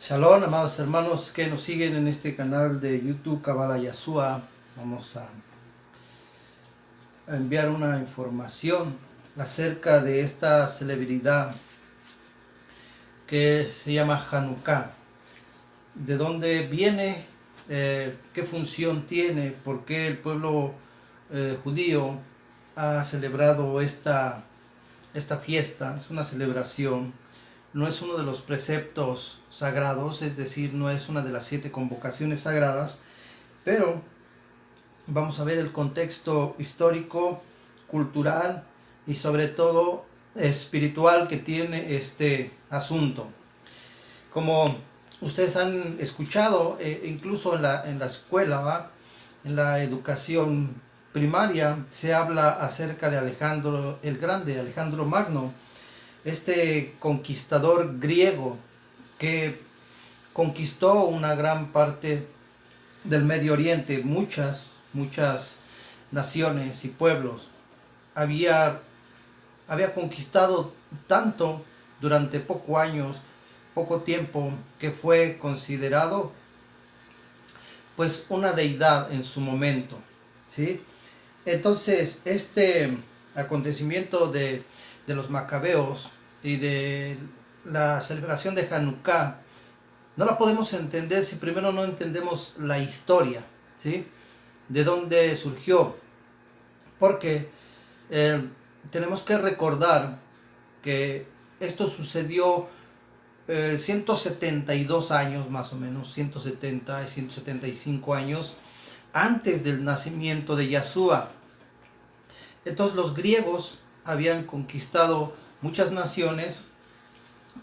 Shalom, amados hermanos que nos siguen en este canal de YouTube Kabbalah Yashua. Vamos a enviar una información acerca de esta celebridad que se llama Hanukkah. ¿De dónde viene? ¿Qué función tiene? ¿Por qué el pueblo judío ha celebrado esta fiesta? Es una celebración. No es uno de los preceptos sagrados, es decir, no es una de las 7 convocaciones sagradas, pero vamos a ver el contexto histórico, cultural y sobre todo espiritual que tiene este asunto. Como ustedes han escuchado, incluso en la escuela, ¿va? En la educación primaria, se habla acerca de Alejandro el Grande, Alejandro Magno, este conquistador griego que conquistó una gran parte del Medio Oriente, muchas naciones y pueblos. Había conquistado tanto durante poco tiempo, que fue considerado pues una deidad en su momento, ¿sí? Entonces este acontecimiento de los macabeos y de la celebración de Hanukkah no la podemos entender si primero no entendemos la historia, ¿sí? De dónde surgió, porque tenemos que recordar que esto sucedió 172 años más o menos, 170 y 175 años antes del nacimiento de Yeshua. Entonces los griegos habían conquistado muchas naciones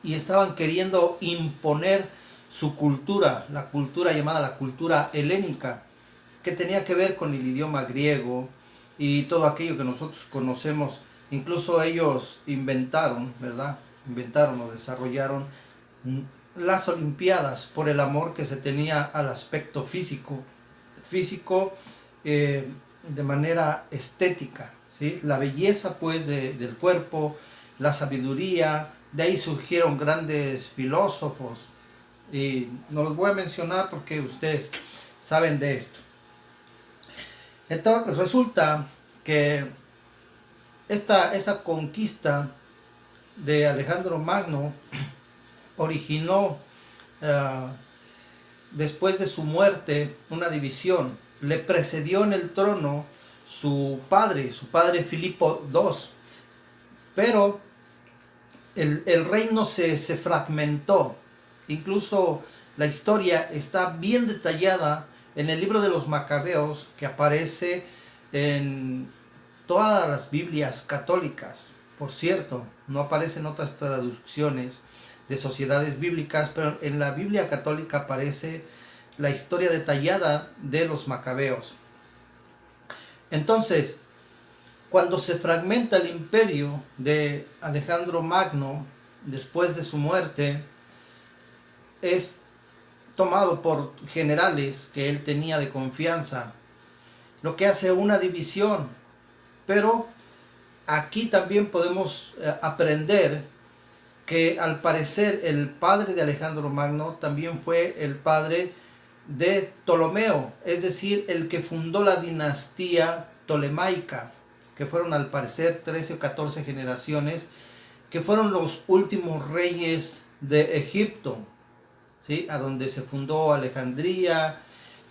y estaban queriendo imponer su cultura, la cultura llamada la cultura helénica, que tenía que ver con el idioma griego y todo aquello que nosotros conocemos. Incluso ellos inventaron, ¿verdad? Inventaron o desarrollaron las Olimpiadas por el amor que se tenía al aspecto físico de manera estética, ¿sí? La belleza pues del cuerpo, la sabiduría. De ahí surgieron grandes filósofos y no los voy a mencionar porque ustedes saben de esto. Entonces resulta que esta conquista de Alejandro Magno originó después de su muerte una división. Le precedió en el trono su padre Filipo II, pero el reino se fragmentó. Incluso la historia está bien detallada en el libro de los Macabeos, que aparece en todas las Biblias católicas. Por cierto, no aparece en otras traducciones de sociedades bíblicas, pero en la Biblia católica aparece la historia detallada de los Macabeos. Entonces, cuando se fragmenta el imperio de Alejandro Magno, después de su muerte, es tomado por generales que él tenía de confianza, lo que hace una división. Pero aquí también podemos aprender que al parecer el padre de Alejandro Magno también fue el padre de Ptolomeo, es decir, el que fundó la dinastía tolemaica, que fueron al parecer 13 o 14 generaciones, que fueron los últimos reyes de Egipto, ¿sí? A donde se fundó Alejandría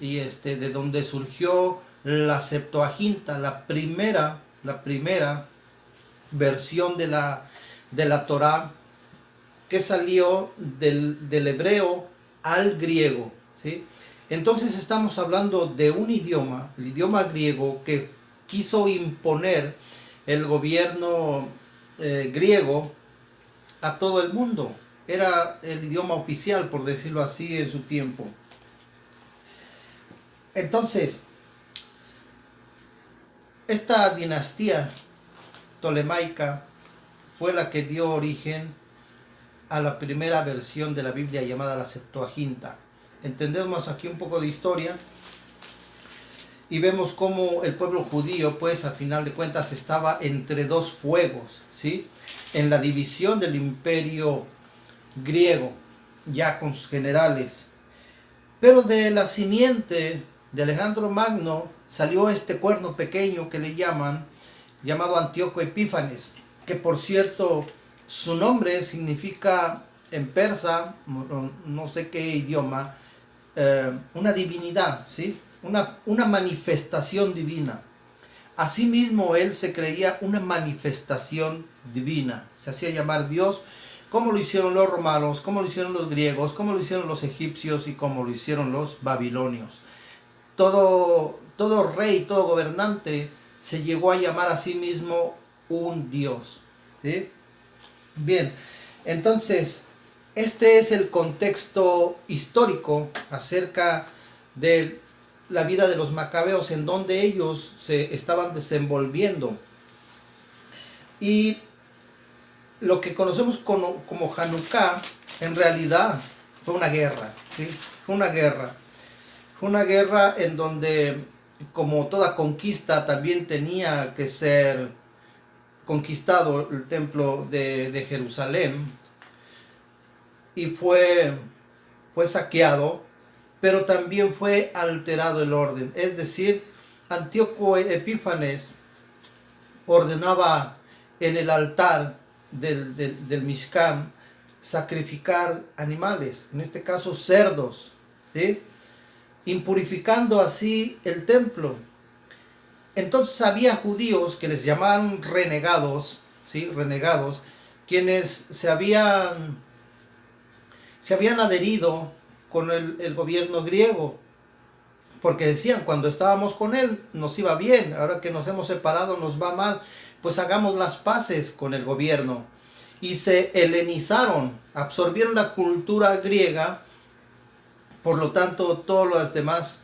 y de donde surgió la Septuaginta, la primera versión de la Torá, que salió del hebreo al griego, ¿sí? Entonces estamos hablando de un idioma, el idioma griego, que quiso imponer el gobierno griego a todo el mundo. Era el idioma oficial, por decirlo así, en su tiempo. Entonces, esta dinastía tolemaica fue la que dio origen a la primera versión de la Biblia llamada la Septuaginta. Entendemos aquí un poco de historia y vemos cómo el pueblo judío, pues a final de cuentas, estaba entre dos fuegos, ¿sí? En la división del imperio griego. ya con sus generales. Pero de la simiente de Alejandro Magno salió este cuerno pequeño que le llaman, llamado Antíoco Epífanes, que por cierto su nombre significa en persa, no sé qué idioma, una divinidad, ¿sí? Una manifestación divina. Asimismo, él se creía una manifestación divina, se hacía llamar Dios, como lo hicieron los romanos, como lo hicieron los griegos, como lo hicieron los egipcios y como lo hicieron los babilonios. Todo rey, todo gobernante se llegó a llamar a sí mismo un Dios, ¿sí? Bien, entonces, este es el contexto histórico acerca de la vida de los macabeos, en donde ellos se estaban desenvolviendo. Y lo que conocemos como Hanukkah, en realidad fue una guerra, ¿sí? Fue una guerra. Fue una guerra en donde, como toda conquista, también tenía que ser conquistado el templo de Jerusalén, y fue saqueado, pero también fue alterado el orden. Es decir, Antíoco Epífanes ordenaba en el altar del Mishkan sacrificar animales, en este caso cerdos, ¿sí? Impurificando así el templo. Entonces había judíos que les llamaban renegados, ¿sí? Renegados, quienes se habían adherido con el gobierno griego, porque decían, cuando estábamos con él nos iba bien, ahora que nos hemos separado nos va mal, pues hagamos las paces con el gobierno. Y se helenizaron, absorbieron la cultura griega, por lo tanto todas las demás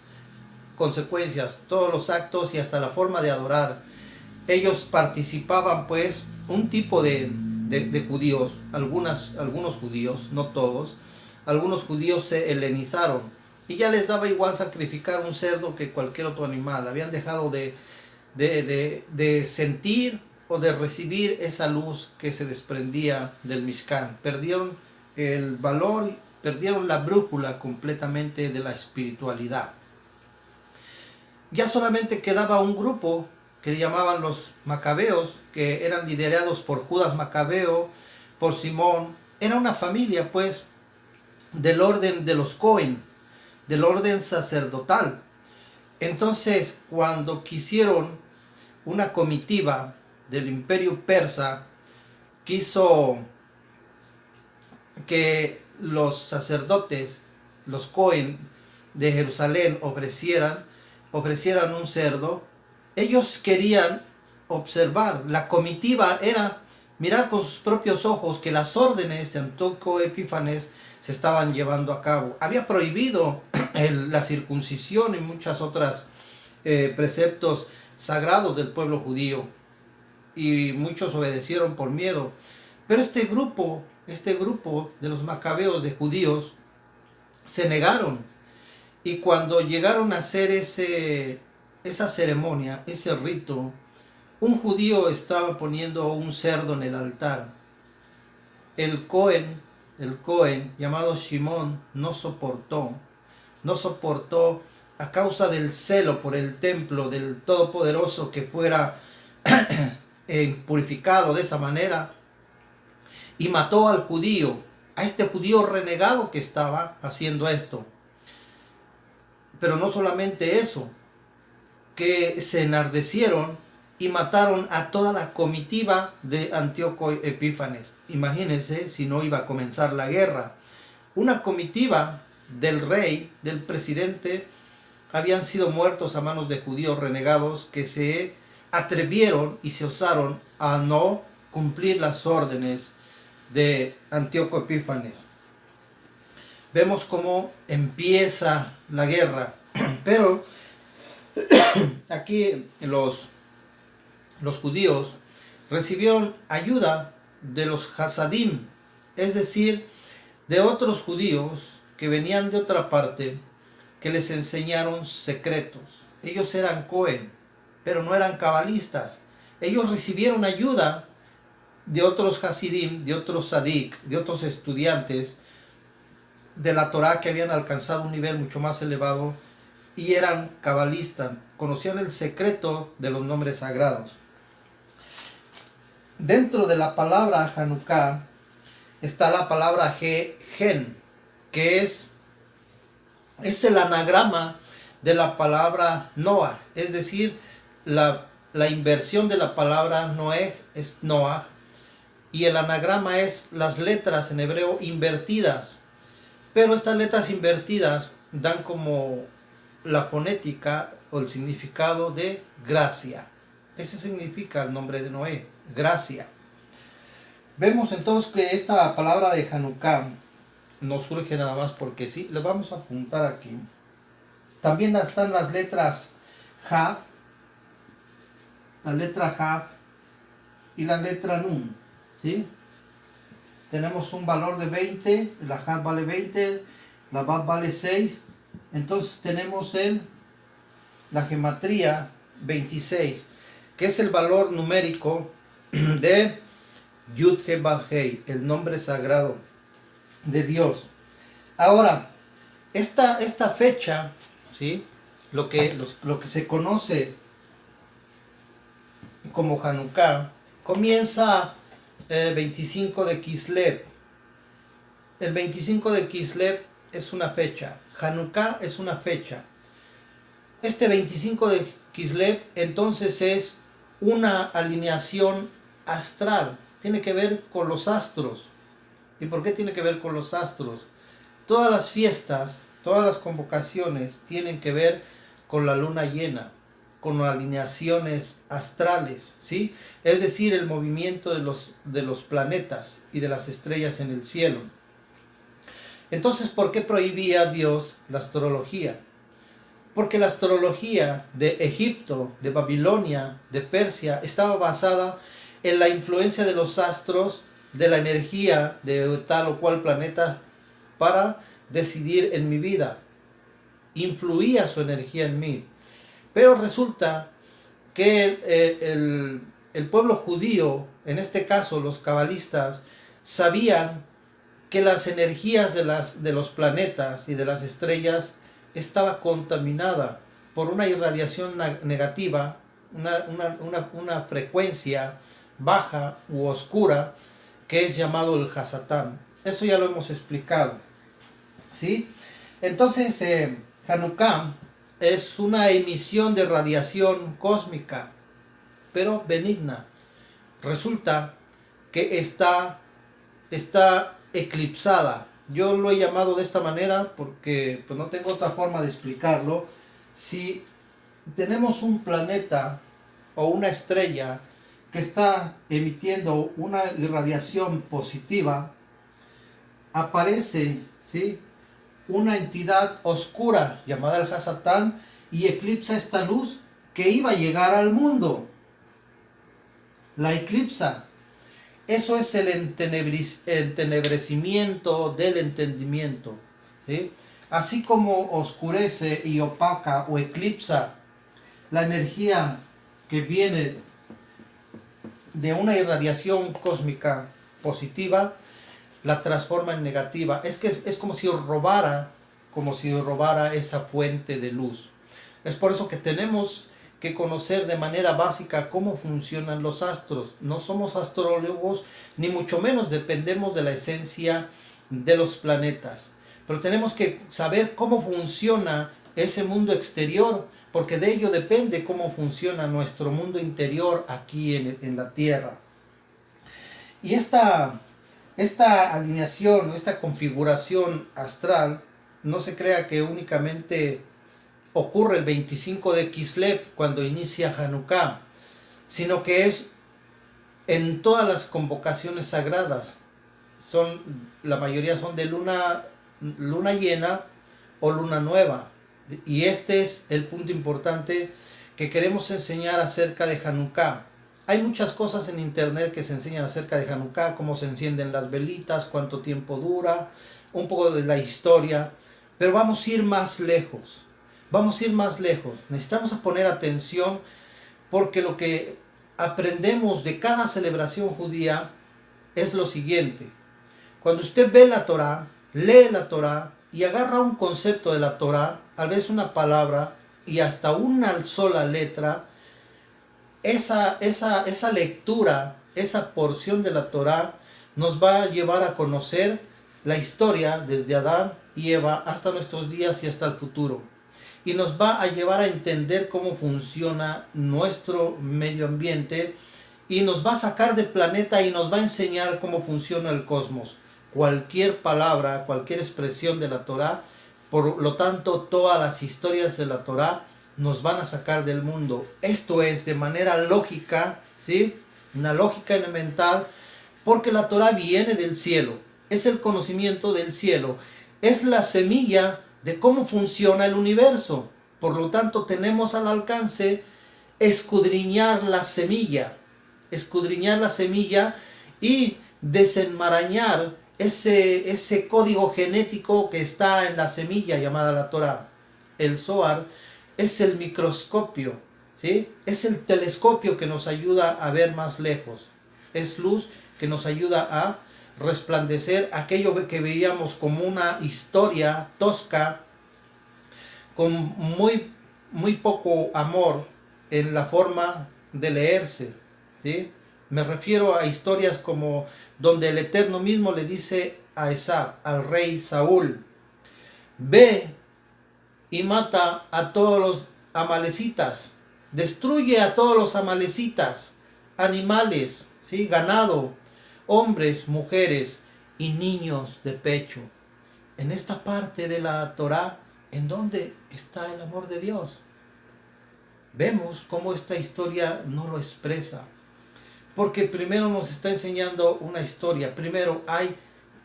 consecuencias, todos los actos y hasta la forma de adorar, ellos participaban, pues, un tipo de judíos, algunos judíos, no todos, algunos judíos se helenizaron y ya les daba igual sacrificar un cerdo que cualquier otro animal. Habían dejado de sentir o de recibir esa luz que se desprendía del Mishkan. Perdieron el valor, perdieron la brújula completamente de la espiritualidad. Ya solamente quedaba un grupo que llamaban los macabeos, que eran liderados por Judas Macabeo, por Simón. Era una familia, pues, del orden de los Cohen, del orden sacerdotal. Entonces, cuando quisieron, una comitiva del imperio persa quiso que los sacerdotes, los Cohen de Jerusalén, ofrecieran un cerdo, ellos querían observar. La comitiva era mirar con sus propios ojos que las órdenes de Antíoco Epífanes se estaban llevando a cabo. Había prohibido la circuncisión y muchas otras preceptos sagrados del pueblo judío, y muchos obedecieron por miedo. Pero este grupo de los macabeos de judíos se negaron, y cuando llegaron a hacer esa ceremonia, ese rito, un judío estaba poniendo un cerdo en el altar. El Cohen llamado Shimón no soportó a causa del celo por el templo del Todopoderoso, que fuera purificado de esa manera, y mató al judío, a este judío renegado que estaba haciendo esto. Pero no solamente eso, que se enardecieron y mataron a toda la comitiva de Antíoco Epífanes. Imagínense si no iba a comenzar la guerra. Una comitiva del rey, del presidente, habían sido muertos a manos de judíos renegados que se atrevieron y se osaron a no cumplir las órdenes de Antíoco Epífanes. Vemos cómo empieza la guerra, pero aquí los judíos recibieron ayuda de los Hasadim, es decir, de otros judíos que venían de otra parte, que les enseñaron secretos. Ellos eran Cohen, pero no eran cabalistas. Ellos recibieron ayuda de otros Hasidim, de otros Sadik, de otros estudiantes, de la Torá que habían alcanzado un nivel mucho más elevado y eran cabalistas, conocían el secreto de los nombres sagrados. Dentro de la palabra Hanukkah está la palabra Gen, que es el anagrama de la palabra Noah, es decir, la inversión de la palabra Noé es Noah, y el anagrama es las letras en hebreo invertidas, pero estas letras invertidas dan como la fonética o el significado de gracia. Ese significa el nombre de Noé, gracia. Vemos entonces que esta palabra de Hanukkah no surge nada más porque sí. Le vamos a apuntar aquí. También están las letras Jav, la letra Jav y la letra Nun, ¿sí? Tenemos un valor de 20, la Jav vale 20, la Vav vale 6, entonces tenemos la gematría 26, que es el valor numérico de Yud He Vav Hei, el nombre sagrado de Dios. Ahora, esta fecha, ¿sí? Lo que se conoce como Hanukkah comienza el 25 de Kislev. El 25 de Kislev es una fecha, Hanukkah es una fecha. Este 25 de Kislev entonces es una alineación astral, tiene que ver con los astros. ¿Y por qué tiene que ver con los astros? Todas las fiestas, todas las convocaciones tienen que ver con la luna llena, con alineaciones astrales, ¿sí? Es decir, el movimiento de los planetas y de las estrellas en el cielo. Entonces, ¿por qué prohibía Dios la astrología? Porque la astrología de Egipto, de Babilonia, de Persia, estaba basada en la influencia de los astros, de la energía de tal o cual planeta para decidir en mi vida. Influía su energía en mí. Pero resulta que el pueblo judío, en este caso los cabalistas, sabían que las energías de los planetas y de las estrellas estaba contaminada por una irradiación negativa, una frecuencia baja u oscura, que es llamado el Hasatán. Eso ya lo hemos explicado, ¿sí? Entonces, Hanukkah es una emisión de radiación cósmica, pero benigna. Resulta que está eclipsada. Yo lo he llamado de esta manera porque pues, no tengo otra forma de explicarlo. Si tenemos un planeta o una estrella que está emitiendo una irradiación positiva, aparece, ¿sí?, una entidad oscura llamada el Hasatán y eclipsa esta luz que iba a llegar al mundo. La eclipsa. Eso es el entenebrecimiento del entendimiento, ¿sí? Así como oscurece y opaca o eclipsa la energía que viene de una irradiación cósmica positiva, la transforma en negativa. Es como si robara esa fuente de luz. Es por eso que tenemos que conocer de manera básica cómo funcionan los astros. No somos astrólogos, ni mucho menos dependemos de la esencia de los planetas. Pero tenemos que saber cómo funciona ese mundo exterior, porque de ello depende cómo funciona nuestro mundo interior aquí en la Tierra. Y esta alineación, esta configuración astral, no se crea que únicamente ocurre el 25 de Kislev cuando inicia Hanukkah, sino que es en todas las convocaciones sagradas. La mayoría son de luna llena o luna nueva. Y este es el punto importante que queremos enseñar acerca de Hanukkah. Hay muchas cosas en internet que se enseñan acerca de Hanukkah, cómo se encienden las velitas, cuánto tiempo dura, un poco de la historia, pero vamos a ir más lejos. Necesitamos poner atención porque lo que aprendemos de cada celebración judía es lo siguiente. Cuando usted ve la Torá lee la Torá y agarra un concepto de la Torá, a veces una palabra y hasta una sola letra, esa lectura, esa porción de la Torá nos va a llevar a conocer la historia desde Adán y Eva hasta nuestros días y hasta el futuro. Y nos va a llevar a entender cómo funciona nuestro medio ambiente y nos va a sacar del planeta y nos va a enseñar cómo funciona el cosmos. Cualquier palabra, cualquier expresión de la Torá, por lo tanto todas las historias de la Torá nos van a sacar del mundo. Esto es de manera lógica, ¿sí? Una lógica elemental, porque la Torá viene del cielo, es el conocimiento del cielo, es la semilla de cómo funciona el universo. Por lo tanto, tenemos al alcance escudriñar la semilla y desenmarañar ese código genético que está en la semilla llamada la Torá. El Zohar es el microscopio, ¿sí? Es el telescopio que nos ayuda a ver más lejos. Es luz que nos ayuda a resplandecer aquello que veíamos como una historia tosca, con muy poco amor en la forma de leerse, ¿sí? Me refiero a historias como donde el Eterno mismo le dice a Esab, al rey Saúl: ve y mata a todos los amalecitas, destruye a todos los amalecitas, animales, ¿sí? Ganado, hombres, mujeres y niños de pecho. En esta parte de la Torá, ¿en dónde está el amor de Dios? Vemos cómo esta historia no lo expresa. Porque primero nos está enseñando una historia. Primero hay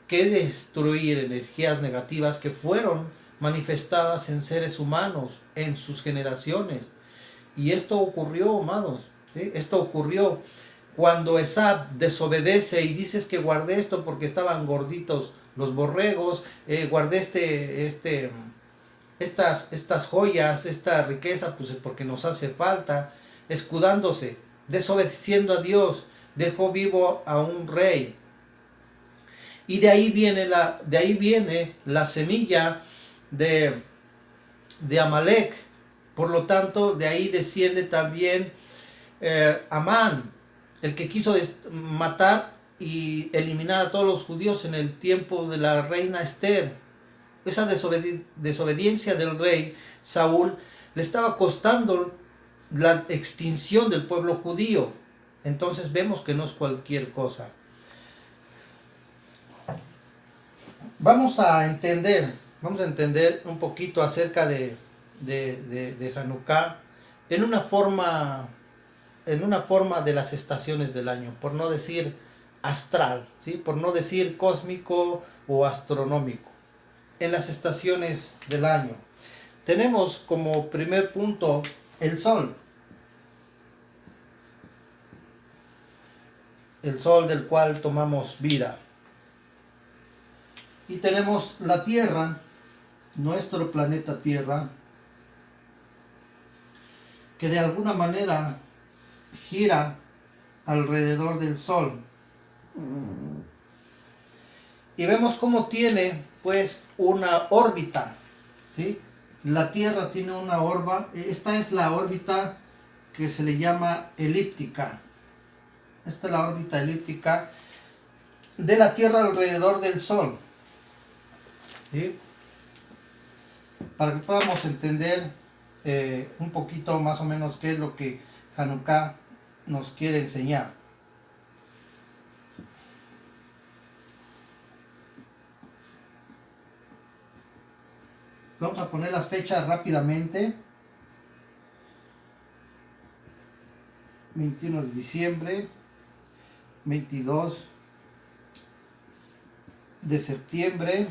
que destruir energías negativas que fueron manifestadas en seres humanos, en sus generaciones. Y esto ocurrió, amados, ¿sí? Esto ocurrió cuando Esab desobedece y dices que guardé esto porque estaban gorditos los borregos, guardé estas joyas, esta riqueza, pues porque nos hace falta, escudándose, desobedeciendo a Dios, dejó vivo a un rey. Y de ahí viene la semilla de Amalek. Por lo tanto, de ahí desciende también Amán, el que quiso matar y eliminar a todos los judíos en el tiempo de la reina Esther. Esa desobediencia del rey Saúl le estaba costando la extinción del pueblo judío. Entonces vemos que no es cualquier cosa. Vamos a entender un poquito acerca de Hanukkah en una forma de las estaciones del año, por no decir astral, ¿sí? Por no decir cósmico o astronómico. En las estaciones del año tenemos como primer punto el sol. El sol del cual tomamos vida. Y tenemos la Tierra, nuestro planeta Tierra, que de alguna manera gira alrededor del sol. Y vemos cómo tiene pues una órbita, ¿sí? La Tierra tiene una órbita, esta es la órbita que se le llama elíptica. Esta es la órbita elíptica de la Tierra alrededor del Sol, ¿sí? Para que podamos entender un poquito más o menos qué es lo que Hanukkah nos quiere enseñar. Vamos a poner las fechas rápidamente. 21 de diciembre, 22 de septiembre,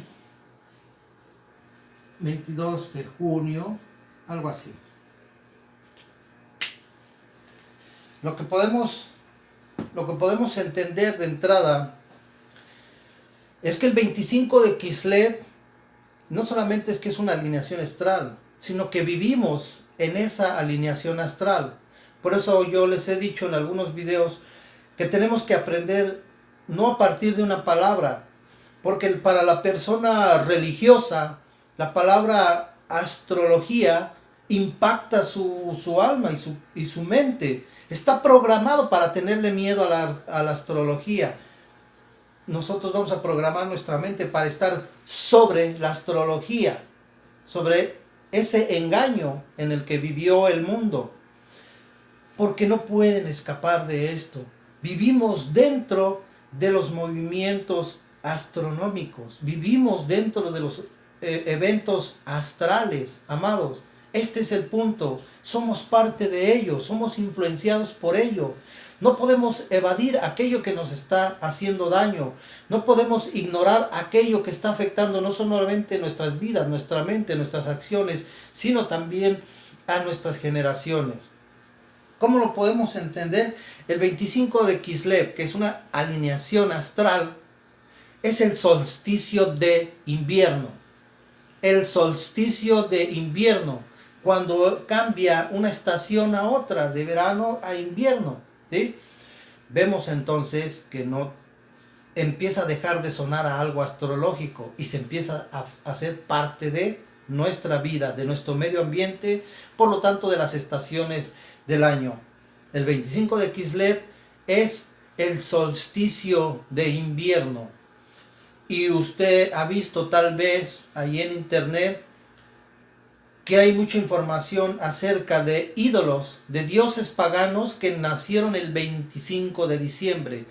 22 de junio, algo así. Lo que podemos entender de entrada es que el 25 de Kislev no solamente es que es una alineación astral, sino que vivimos en esa alineación astral. Por eso yo les he dicho en algunos videos que tenemos que aprender no a partir de una palabra, Porque para la persona religiosa, la palabra astrología impacta su alma y su mente. Está programado para tenerle miedo a la astrología. Nosotros vamos a programar nuestra mente para estar sobre la astrología, sobre ese engaño en el que vivió el mundo. Porque no pueden escapar de esto. Vivimos dentro de los movimientos astronómicos. Vivimos dentro de los eventos astrales, amados. Este es el punto. Somos parte de ello. Somos influenciados por ello. No podemos evadir aquello que nos está haciendo daño. No podemos ignorar aquello que está afectando no solamente nuestras vidas, nuestra mente, nuestras acciones, sino también a nuestras generaciones. ¿Cómo lo podemos entender? El 25 de Kislev, que es una alineación astral, es el solsticio de invierno. El solsticio de invierno, cuando cambia una estación a otra, de verano a invierno, ¿sí? Vemos entonces que no empieza a dejar de sonar a algo astrológico y se empieza a hacer parte de nuestra vida, de nuestro medio ambiente, por lo tanto de las estaciones del año. El 25 de Kislev es el solsticio de invierno. Y usted ha visto tal vez ahí en internet que hay mucha información acerca de ídolos, de dioses paganos que nacieron el 25 de diciembre.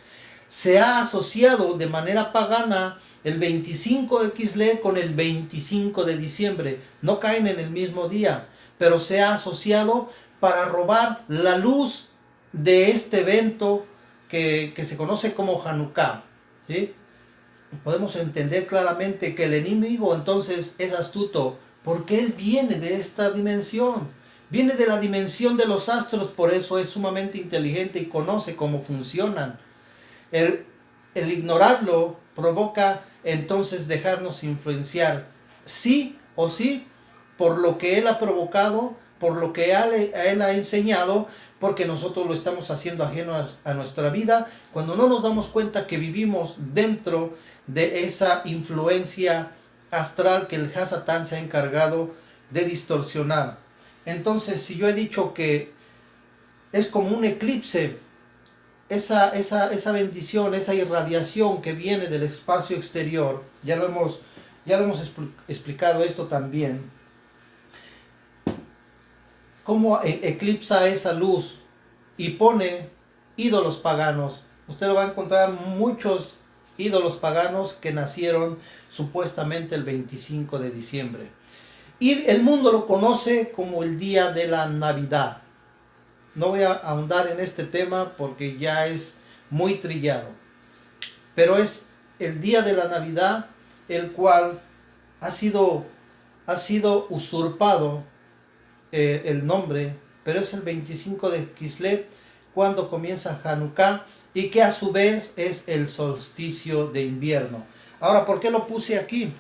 Se ha asociado de manera pagana el 25 de Kislev con el 25 de diciembre. No caen en el mismo día, pero se ha asociado para robar la luz de este evento que se conoce como Hanukkah, ¿sí? Podemos entender claramente que el enemigo entonces es astuto, porque él viene de esta dimensión, viene de la dimensión de los astros, por eso es sumamente inteligente y conoce cómo funcionan. El ignorarlo provoca entonces dejarnos influenciar, sí o sí, por lo que él ha provocado, por lo que él ha enseñado, porque nosotros lo estamos haciendo ajeno a nuestra vida, cuando no nos damos cuenta que vivimos dentro de esa influencia astral que el Hasatán se ha encargado de distorsionar. Entonces, si yo he dicho que es como un eclipse, esa bendición, esa irradiación que viene del espacio exterior, ya lo hemos explicado esto también, cómo eclipsa esa luz y pone ídolos paganos. Usted lo va a encontrar muchos ídolos paganos que nacieron supuestamente el 25 de diciembre. Y el mundo lo conoce como el día de la Navidad. No voy a ahondar en este tema porque ya es muy trillado. Pero es el día de la Navidad el cual ha sido usurpado el nombre, pero es el 25 de Kislev cuando comienza Hanukkah y que a su vez es el solsticio de invierno. Ahora, ¿por qué lo puse aquí?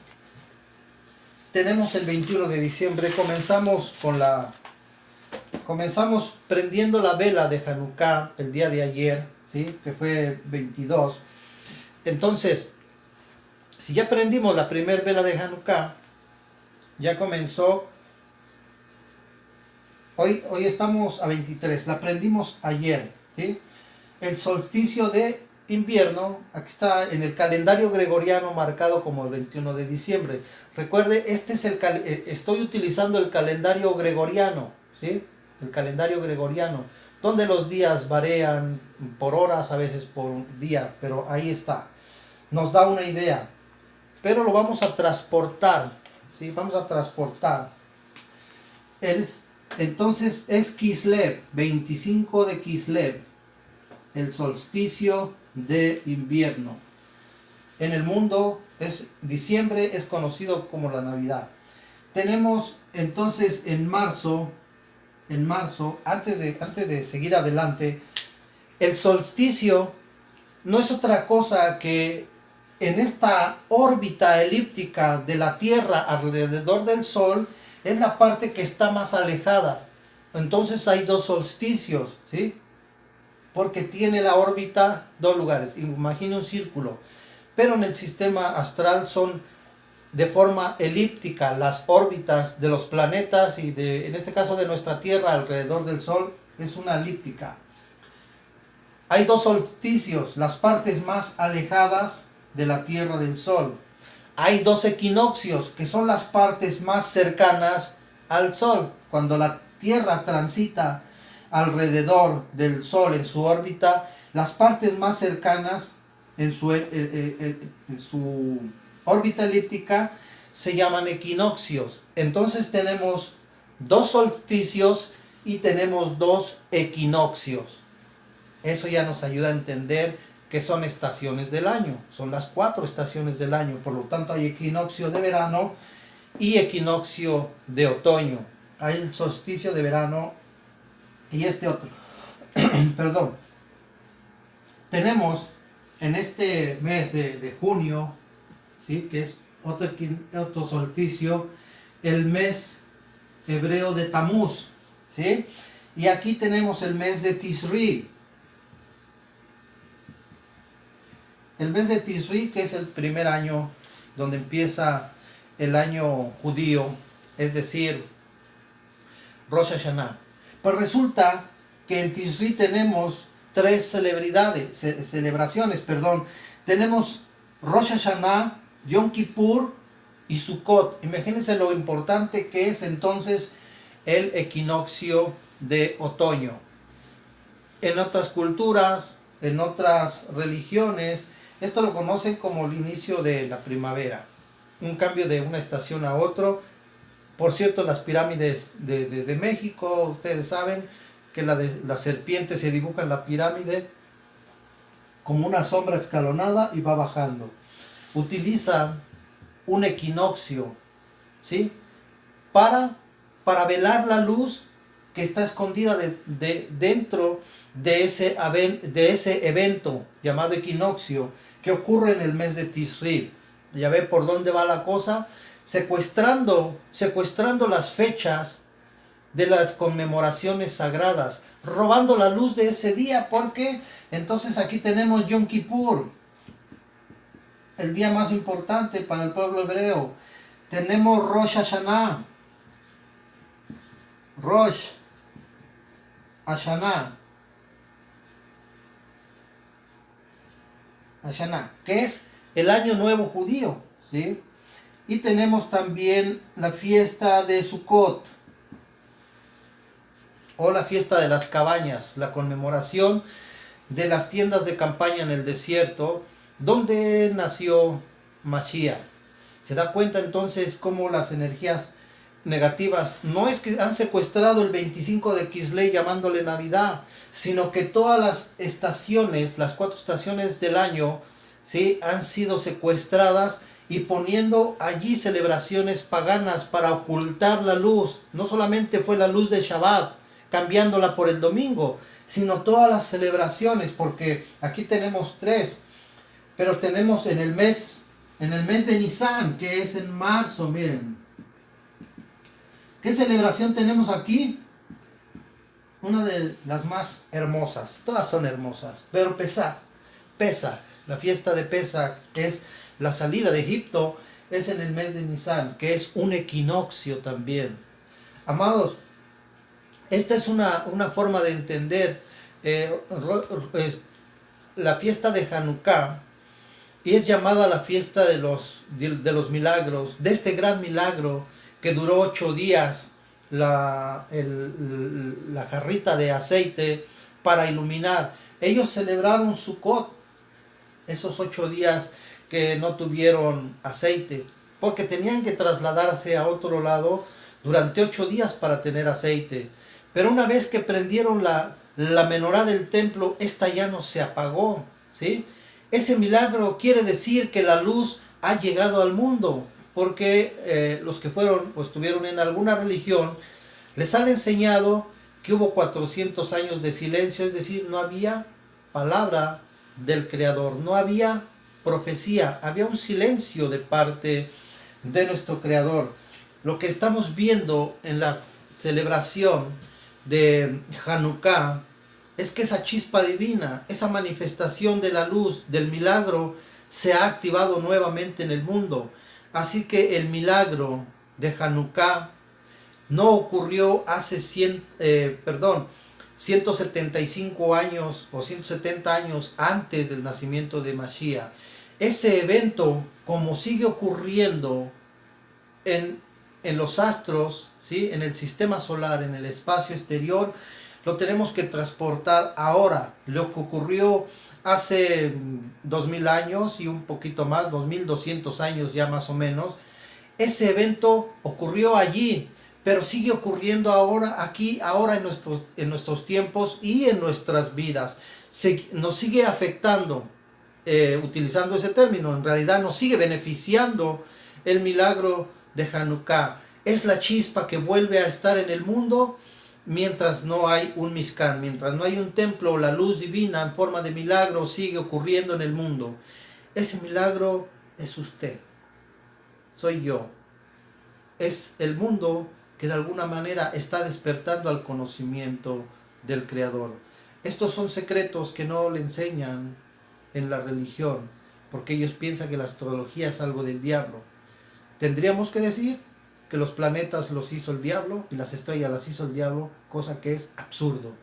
Tenemos el 21 de diciembre, comenzamos prendiendo la vela de Hanukkah el día de ayer, ¿sí? Que fue 22. Entonces, si ya prendimos la primera vela de Hanukkah, ya comenzó. Hoy estamos a 23, la prendimos ayer, ¿sí? El solsticio de invierno, aquí está en el calendario gregoriano marcado como el 21 de diciembre. Recuerde, estoy utilizando el calendario gregoriano, ¿sí? El calendario gregoriano, donde los días varían por horas, a veces por día, pero ahí está. Nos da una idea, pero lo vamos a transportar, ¿sí? Vamos a transportar. Entonces es Kislev, 25 de Kislev, el solsticio de invierno. En el mundo diciembre es conocido como la Navidad. Tenemos entonces en marzo, antes de seguir adelante, el solsticio no es otra cosa que en esta órbita elíptica de la Tierra alrededor del Sol, es la parte que está más alejada. Entonces hay dos solsticios, ¿sí? Porque tiene la órbita dos lugares. Imagine un círculo. pero en el sistema astral son de forma elíptica las órbitas de los planetas y en este caso de nuestra Tierra alrededor del Sol es una elíptica. Hay dos solsticios, las partes más alejadas de la Tierra del Sol. Hay dos equinoccios, que son las partes más cercanas al Sol. Cuando la Tierra transita alrededor del Sol en su órbita, las partes más cercanas en su órbita elíptica se llaman equinoccios. Entonces tenemos dos solsticios y tenemos dos equinoccios. Eso ya nos ayuda a entender que son estaciones del año. Son las 4 estaciones del año. Por lo tanto hay equinoccio de verano y equinoccio de otoño. Hay el solsticio de verano y este otro. Perdón. Tenemos en este mes de junio, ¿sí?, que es otro solsticio, el mes hebreo de Tamuz, ¿sí? Y aquí tenemos el mes de Tisri. El mes de Tisri, que es el primer año donde empieza el año judío, es decir, Rosh Hashanah. Pues resulta que en Tisri tenemos tres celebraciones. Tenemos Rosh Hashanah, Yom Kippur y Sukkot. Imagínense lo importante que es entonces el equinoccio de otoño. En otras culturas, en otras religiones, esto lo conocen como el inicio de la primavera, un cambio de una estación a otro. Por cierto, las pirámides de México, ustedes saben que la serpiente se dibuja en la pirámide como una sombra escalonada y va bajando. Utiliza un equinoccio, ¿sí?, para velar la luz que está escondida dentro de ese evento llamado equinoccio que ocurre en el mes de Tisri. Ya ve por dónde va la cosa, secuestrando las fechas de las conmemoraciones sagradas, robando la luz de ese día, porque entonces aquí tenemos Yom Kippur, el día más importante para el pueblo hebreo. Tenemos Rosh Hashanah, que es el año nuevo judío, ¿sí? Y tenemos también la fiesta de Sukkot, o la fiesta de las cabañas, la conmemoración de las tiendas de campaña en el desierto, donde nació Mashiach. Se da cuenta entonces cómo las energías negativas no es que han secuestrado el 25 de Kislev llamándole Navidad, sino que todas las estaciones, las 4 estaciones del año, ¿sí?, han sido secuestradas y poniendo allí celebraciones paganas para ocultar la luz. No solamente fue la luz de Shabbat, cambiándola por el domingo, sino todas las celebraciones, porque aquí tenemos 3, pero tenemos en el mes de Nisan, que es en marzo, miren. ¿Qué celebración tenemos aquí? Una de las más hermosas, todas son hermosas, pero Pesach, la fiesta de Pesach es la salida de Egipto, es en el mes de Nisan, que es un equinoccio también. Amados, esta es una forma de entender la fiesta de Hanukkah, y es llamada la fiesta de los milagros, de este gran milagro que duró 8 días, la jarrita de aceite para iluminar. Ellos celebraron Sukkot, esos 8 días que no tuvieron aceite, porque tenían que trasladarse a otro lado durante 8 días para tener aceite. Pero una vez que prendieron la menorá del templo, esta ya no se apagó, ¿sí? Ese milagro quiere decir que la luz ha llegado al mundo, porque los que fueron o estuvieron en alguna religión, les han enseñado que hubo 400 años de silencio, es decir, no había palabra del Creador, no había profecía, había un silencio de parte de nuestro Creador. Lo que estamos viendo en la celebración de Hanukkah es que esa chispa divina, esa manifestación de la luz, del milagro, se ha activado nuevamente en el mundo. Así que el milagro de Hanukkah no ocurrió hace 175 años o 170 años antes del nacimiento de Mashiach. Ese evento, como sigue ocurriendo en los astros, ¿sí?, en el sistema solar, en el espacio exterior, lo tenemos que transportar ahora. Lo que ocurrió hace 2000 años y un poquito más, 2200 años ya más o menos, ese evento ocurrió allí, pero sigue ocurriendo ahora, aquí, ahora en nuestros tiempos y en nuestras vidas. Nos sigue afectando, utilizando ese término, en realidad nos sigue beneficiando el milagro de Hanukkah. Es la chispa que vuelve a estar en el mundo mientras no hay un Mishkan, mientras no hay un templo, la luz divina en forma de milagro sigue ocurriendo en el mundo. Ese milagro es usted, soy yo. Es el mundo que de alguna manera está despertando al conocimiento del Creador. Estos son secretos que no le enseñan en la religión, porque ellos piensan que la astrología es algo del diablo. Tendríamos que decir que los planetas los hizo el diablo y las estrellas las hizo el diablo, cosa que es absurdo.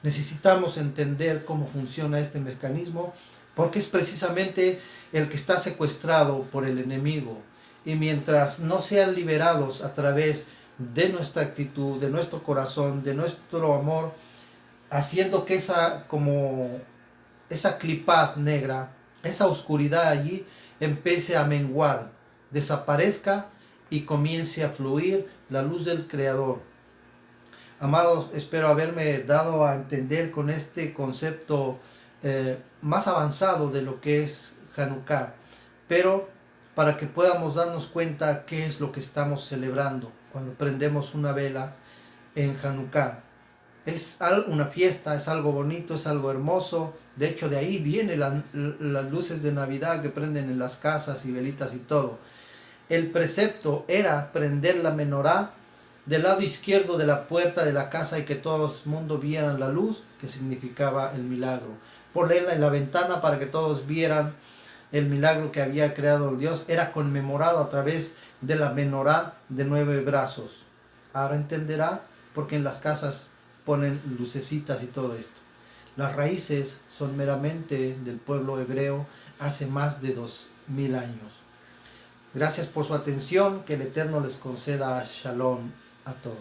Necesitamos entender cómo funciona este mecanismo, porque es precisamente el que está secuestrado por el enemigo. Y mientras no sean liberados a través de nuestra actitud, de nuestro corazón, de nuestro amor, haciendo que esa clipad negra, esa oscuridad allí, empiece a menguar, desaparezca y comience a fluir la luz del Creador. Amados, espero haberme dado a entender con este concepto más avanzado de lo que es Hanukkah, pero para que podamos darnos cuenta qué es lo que estamos celebrando cuando prendemos una vela en Hanukkah. Es una fiesta, es algo bonito, es algo hermoso. De hecho, de ahí vienen las luces de Navidad que prenden en las casas y velitas y todo. El precepto era prender la menorá del lado izquierdo de la puerta de la casa y que todo el mundo vieran la luz, que significaba el milagro. Ponerla en la ventana para que todos vieran el milagro que había creado el Dios. Era conmemorado a través de la menorá de 9 brazos. Ahora entenderá por qué en las casas ponen lucecitas y todo esto. Las raíces son meramente del pueblo hebreo hace más de 2000 años. Gracias por su atención, que el Eterno les conceda shalom a todos.